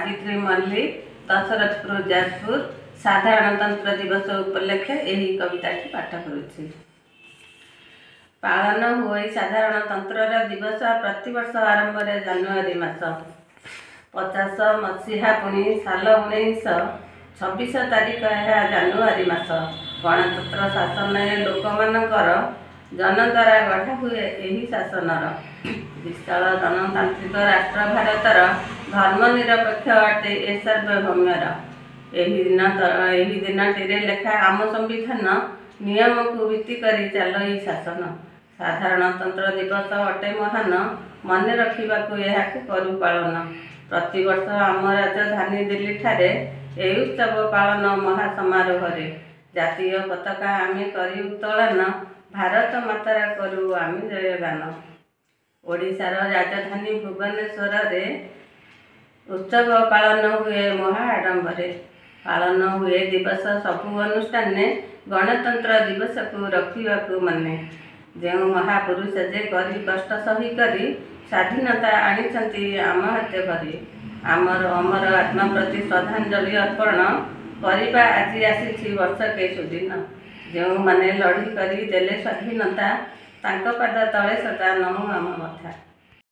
सावित्री मल्लिक दशरथपुर जाजपुर साधारणतंत्र दिवस उपलक्षे यही कविता पाठ करुछि। पालन हुई साधारणतंत्र दिवस प्रतिवर्ष आरंभ जानुआरी मास 50 मसीहा पुणी साल 1926 तारीख है जानुआरी मास। गणतंत्र शासन लोक मानकर जन द्वारा गढ़ा हुए यही शासनर विशाल गणतांत्रिक राष्ट्र भारतर धर्मनिरपेक्ष अटे ए सार्वभौम्यर। यही दिन लेखा आम संविधान नियम को भित्ति करी चल शासन। साधारणतंत्र दिवस अटे महान मन रखा करू पालन। प्रतिवर्ष आम राजधानी दिल्ली ठारे यही उत्सव पालन महासमारोह जातीय पताका आमे करी उत्तोलन भारत मातार करू आमे जयगान। ओडिशार राजधानी भुवनेश्वर रे उत्सव पालन हुए महाआडंबरे। पालन हुए दिवस सबु अनुष्ठान गणतंत्र दिवस को रखा मने जो महापुरुष जे गरी कष्ट सही करी स्वाधीनता आनी आम हाथ भरी आमर अमर आत्मा प्रति श्रद्धांजलि अर्पण करवा आज आसी वर्ष के सुदिन। जो माने लड़ी करी देले स्वाधीनता तांको पाद तले सदा नमु आम मथा।